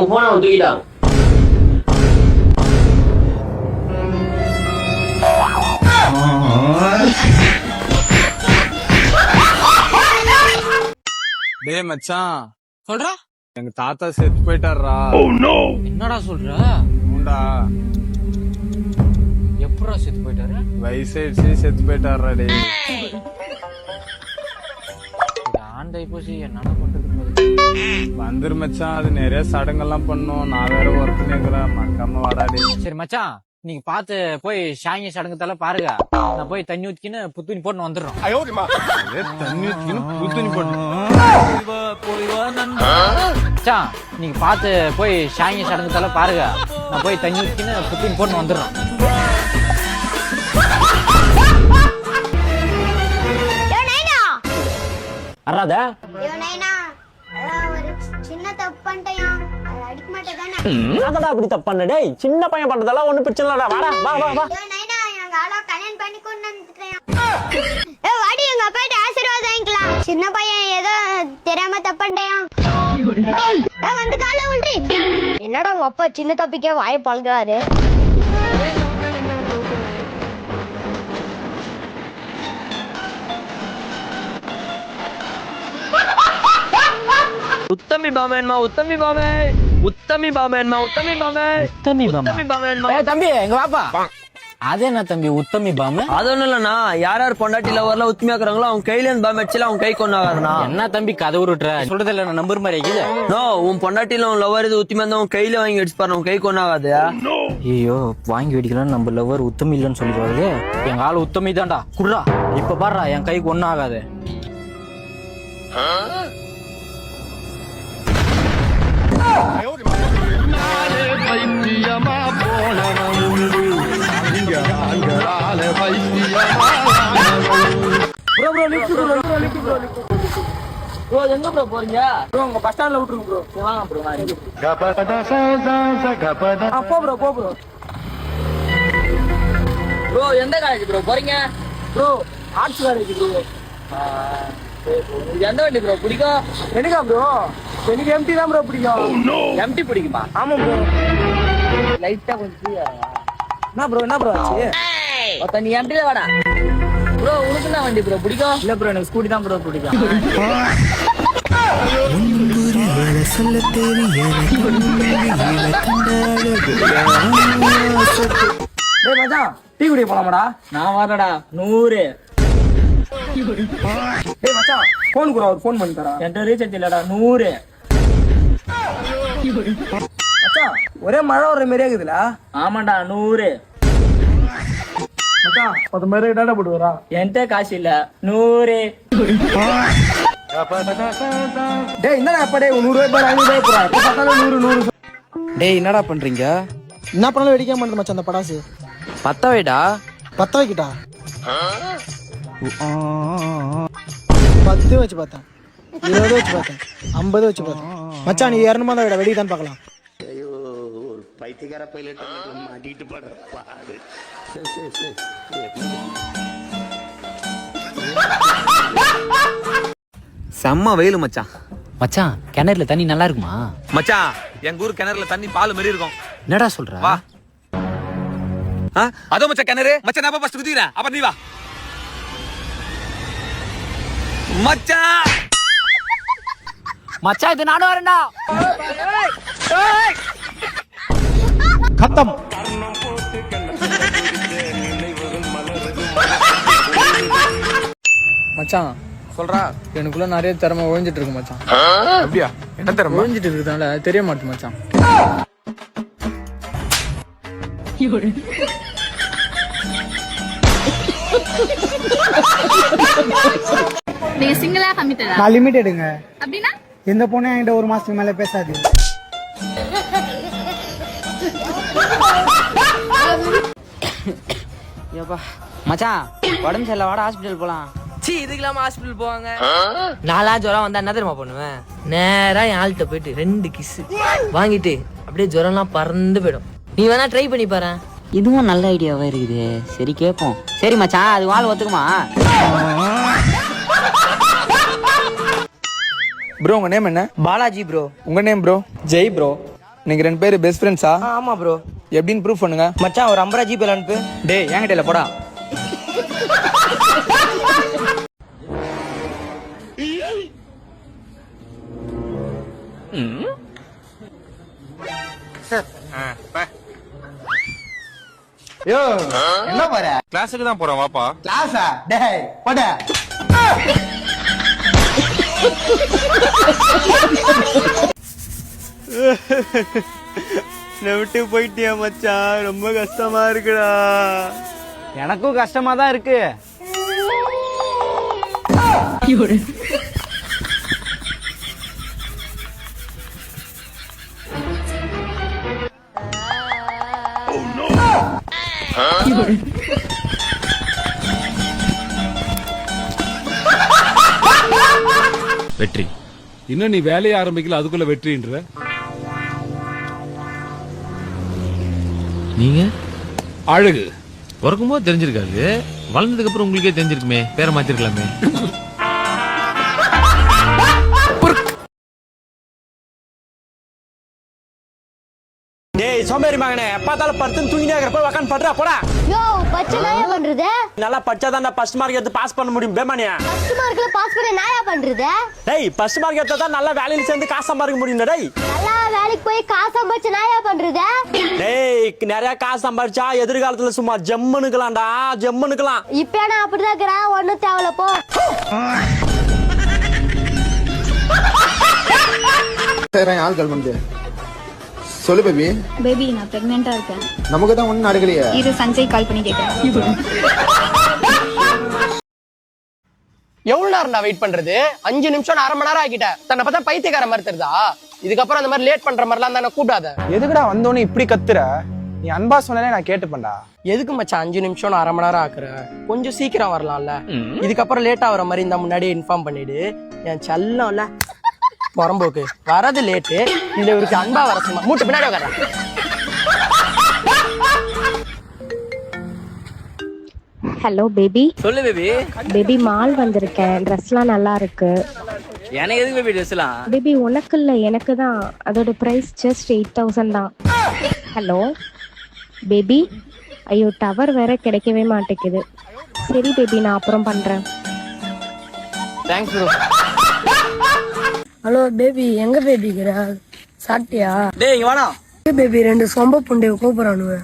உன் போனை அவன் தூக்கிட்டான். டேய் மச்சான், சொல்றா. எங்க தாத்தா செத்து போயிட்டாரா. என்னடா சொல்ற? உண்டா எப்படா செத்து போயிட்டாரு? வயசாயிடுச்சு செத்து போயிட்டாரா. டேய் ஆண்டை போச்சு, என்னடா பண்றது? வந்துரு மச்சான், அது நிறைய சடங்கெல்லாம் பண்ணும். நான் வேற ஒர்க் நிக்கிறேன், மறக்காம வாடாடி. சரி மச்சான், நீங்க பாத்து போய் ஷாங்கி சடங்குத்தால பாருங்க. நான் போய் தண்ணி ஊத்திக்கின்னு புத்துணி போட்டு வந்துடுறோம். தண்ணி ஊத்திக்கின்னு புத்துணி போட்டு மச்சான், நீங்க பாத்து போய் ஷாங்கி சடங்குத்தால பாருங்க. நான் போய் தண்ணி ஊத்திக்கின்னு புத்துணி போட்டு வந்துடுறோம். அறாத சின்ன தப்பு பண்ணிட்டேன், அடிக்க மாட்டேன். அப்படி தப்பு பண்ண? டேய் சின்ன பையன் பண்றதெல்லாம் ஒண்ணு பிரச்சனை இல்லடா. வாடா வா வா வா. கல்யாணம் பண்ணி கொண்டு வந்துட்டேன். வாடி எங்க அப்பாட்ட ஆசீர்வாதம் வாங்கிக்கலாம். சின்ன பையன் ஏதோ தெரியாம தப்பு பண்ணிட்டேன். வந்து கால உள்டி. என்னடா உங்க அப்பா சின்ன தப்பிக்கே வாய பழகுறாரு. உத்தமி பாமேன்மா, உத்தமி பாமே, உத்தமி பாமேன்மா, உத்தமி பாமே, உத்தமி பாமேன்மா. தம்பி எங்க வாப்பா. அது என்ன தம்பி உத்தமி பாமு? அது ஒண்ணும் இல்லண்ணா, யார் யார் பொண்டாட்டில வரல உத்தமியாக்குறாங்களோ அவங்க கையில இருந்து பாம் அடிச்சுல அவங்க கை கொண்டாடுறா. என்ன தம்பி கதை விட்டுற? சொல்றது இல்ல, நான் நம்பர் மாதிரி இருக்குது. நோ, உன் பொண்டாட்டில உன் லவர் இது உத்தமியா இருந்தா உன் கையில வாங்கி அடிச்சு பாரு, உன் கை கொண்டாகாது. ஐயோ வாங்கி வெடிக்கலாம். நம்ம லவர் உத்தமி இல்லன்னு சொல்லிடுவாரு. எங்க ஆளு உத்தமி தான்டா. குடுறா இப்ப பாடுறா, என் கைக்கு ஒன்னும் ஆகாது. எங்க ப்ரோ போறீங்க? ப்ரோ உங்க பஸ் ஸ்டாண்ட்ல விட்டுருங்க ப்ரோ. வாங்க ப்ரோ. போ ப்ரோ, போ ப்ரோ. ப்ரோ எந்த காலேஜ் ப்ரோ போறீங்க? Bro arts college bro. எந்த வண்டி ப்ரோ பிடிக்கும்? எனக்கா ப்ரோ? எனக்கு எம்டி தான் ப்ரோ பிடிக்கும். எம்டி பிடிக்குமா? ஆமா ப்ரோ. லைட்டா கொஞ்சம் என்ன ப்ரோ, என்ன ப்ரோ ஆச்சு? நீ எம்டில வாடா ப்ரோ. உனக்கு என்ன வண்டி ப்ரோ பிடிக்கும்? இல்ல ப்ரோ, எனக்கு ஸ்கூட்டி தான் ப்ரோ பிடிக்கும். டேய் மச்சான், டீ குடிக்க போலாமாடா? நான் வரடா 100. டேய் மச்சான், போன் கூட அவர் போன் பண்ணி தரா. என்கிட்ட ரீசார்ஜ் இல்லடா 100. மச்சான் ஒரே மழை வர மாதிரியே இருக்குதுல. ஆமாண்டா 100. மச்சான் 10 மாதிரி டாடா போட்டு வரா. என்கிட்ட காசு இல்ல 100. டேய் என்னடா அப்ப டேய் 100 ரூபாய் பாரு 500 ரூபாய் போறா. இப்ப பார்த்தாலும் 100 100. டேய் என்னடா பண்றீங்க? என்ன பண்ணாலும் வெடிக்க மாட்டேன் மச்சான். அந்த படாசு பத்த வைடா. பத்த வைக்கிட்டா? 10 வச்சு பார்த்தேன், 20 வச்சு பார்த்தேன், 50 வச்சு பார்த்தேன். மச்சான் நீ 200 தான் விட வெடி தான் பார்க்கலாம். ஐயோ ஒரு பைத்தியக்கார பைலட் மாட்டிட்டு படுற பாடு. செம்ம வெயிலு மச்சான். மச்சான் கிணறுல தண்ணி நல்லா இருக்குமா? மச்சான் எங்க ஊர் கிணறுல தண்ணி பால் மாதிரி இருக்கும். என்னடா சொல்ற? வா. அதோ மச்சான் கிணறு. மச்சான் நான் ஃபர்ஸ்ட் குதிக்கிறேன், அப்புறம் நீ வா. மச்சான் மச்சான் இது நானும் வரேன்டா. கத்தம். மச்சான் சொல்றா. எனக்குள்ள நிறைய திறமை ஒழிஞ்சிட்டு இருக்கு மச்சான். அப்படியா? என்ன தரமா? ஒழிஞ்சிட்டு இருக்கிறதுனால தெரிய மாட்டேன் மச்சான். நீங்க சிங்கிளா கமிட்டடா? நான் லிமிட்டடுங்க. அப்படினா எந்த பொண்ணு என்கிட்ட ஒரு மாசத்துக்கு மேல பேசாது. மச்சான் உடம்பு சரியில்லை, வாடா ஹாஸ்பிட்டல் போலாம். சி இதுக்கெல்லாம் ஹாஸ்பிட்டல் போவாங்க. நாளா ஜுரம் வந்தா என்ன தெரியுமா பண்ணுவேன்? நேரா என் ஆள்கிட்ட போயிட்டு 2 கிஸ் வாங்கிட்டு அப்படியே ஜுரம்லாம் பறந்து போயிடும். நீ வேணா ட்ரை பண்ணி பாரு. இதுவும் நல்ல ஐடியாவா இருக்குது. சரி கேப்போம். சரி மச்சான், அது வாழ் ஒத்துக்குமா? ப்ரோ உங்க நேம் என்ன? பாலாஜி ப்ரோ. உங்க நேம் ப்ரோ? ஜெய் ப்ரோ. நீங்க 2 பேரும் பெஸ்ட் ஃப்ரெண்ட்ஸா? ஆமா ப்ரோ. எப்படின்னு ப்ரூஃப் பண்ணுங்க. மச்சான் ஒரு 50 ஜிபி அனுப்பு. டேய் என்கிட்ட இல்ல போடா. யோ என்ன போற? கிளாஸுக்கு தான் போறேன் வாப்பா. கிளாஸா? டேய் போடா. விட்டு போயிட்டியா மச்சான், ரொம்ப கஷ்டமா இருக்குடா. எனக்கும் கஷ்டமா தான் இருக்கு. வெற்றி இன்னும் நீ வேலையை ஆரம்பிக்கல, அதுக்குள்ள வெற்றின்ற நீங்க அழகு பிறக்கும்போது தெரிஞ்சிருக்காது, வளர்ந்ததுக்கு அப்புறம் உங்களுக்கே தெரிஞ்சிருக்குமே, பேரை மாத்திருக்கலாமே. டேய் சோம்பேறி மகனே, பார்த்தாலும் படுத்து தூங்கினே இருக்கிற போய் உட்காந்து படுறா போடா. யோ பச்சை நாயா பண்றது? நல்லா படிச்சாதான் ஃபர்ஸ்ட் மார்க் எடுத்து பாஸ் பண்ண முடியும் பேமானியா. ஃபர்ஸ்ட் மார்க்ல பாஸ் பண்ண நாயா பண்றது? டேய் ஃபர்ஸ்ட் மார்க் எடுத்தா தான் நல்ல வேலையில சேர்ந்து காசு சம்பாதிக்க முடியும். டேய் நல்லா வேலைக்கு போய் காசு சம்பாதிச்ச நாயா பண்றது? டேய் நிறைய காசு சம்பாதிச்சா எதிர்காலத்துல சும்மா ஜம்முனுக்கலாம்டா, ஜம்முனுக்கலாம். இப்ப நான் அப்படிதான் இருக்கிறேன், ஒண்ணும் தேவல போ. ஆள் கால் பண்ணுது. சொல்லு பேபி. பேபி நான் பிரெக்னெண்டா இருக்கேன். நமக்கு தான் ஒன்னும் நடக்கலையே. இரு சஞ்சய் கால் பண்ணி கேட்கிறேன். எவ்வளவு நேரம் நான் வெயிட் பண்றது? 5 நிமிஷம் நான் 1/2 மணி நேரம் ஆகிட்டேன். தன்னை பார்த்தா பைத்தியக்கார மாதிரி தெரியுதா? இதுக்கப்புறம் அந்த மாதிரி லேட் பண்ற மாதிரிலாம் தான் கூப்பிடாத. எதுக்குடா வந்தோன்னு இப்படி கத்துற? நீ அன்பா சொன்னாலே நான் கேட்டுப்பேன்டா. எதுக்கு மச்சான் 5 நிமிஷம் நான் 1/2 மணி நேரம் ஆக்குற? கொஞ்சம் சீக்கிரம் வரலாம்ல. இதுக்கப்புறம் லேட் ஆகுற மாதிரி இந்த முன்னாடியே இன்ஃபார்ம் பண்ணிடு. என் செல்லம்ல புறம்போக்கு வரது லேட்டு, இல்ல இவருக்கு அன்பா வர சும்மா மூட்டு பின்னாடி உட்கார. Hello baby. சொல்லு பேபி. பேபி மால் வந்திருக்கேன், ட்ரெஸ்லாம் நல்லா இருக்கு. எனக்கு எதுக்கு பேபி ட்ரெஸ்லாம்? பேபி உனக்கு இல்ல எனக்கு தான். அதோட பிரைஸ் ஜஸ்ட் 8000 தான். Hello baby. ஐயோ டவர் வேற கிடைக்கவே மாட்டேங்குது. சரி பேபி நான் அப்புறம் பண்றேன். Thanks bro. ஹலோ பேபி, எங்க பேபிக்கிற? சாப்பிட்டியா? டேய் இங்க வாடா. பேபி 2 சொம்ப புண்டைய கூப்பிடறானுவ.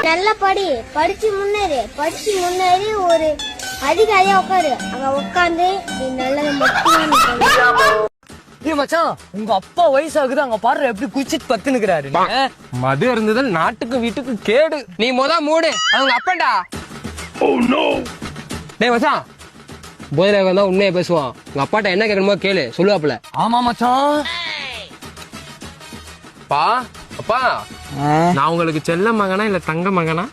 நல்லா படிச்சு முன்னேறி ஒரு அதிகாரியா உட்காரு. அங்க உட்காந்து நீ நல்லது மட்டும். ஏய் மச்சான், உங்க அப்பா வயசாகுது, அங்க பாரு எப்படி குச்சிட்டு பத்துனுக்குறாரு. மது இருந்தது நாட்டுக்கு வீட்டுக்கு கேடு. நீ மூடு, அவங்க அப்பன்டா. டேய் மச்சான், போதையில வந்தா உண்மையை பேசுவான். உங்க அப்பாட்ட என்ன கேட்கணுமோ கேளு, சொல்லுவாப்புல. ஆமா மச்சான். பா அப்பா, நான் உங்களுக்கு செல்ல மகனா இல்ல தங்க மகனா?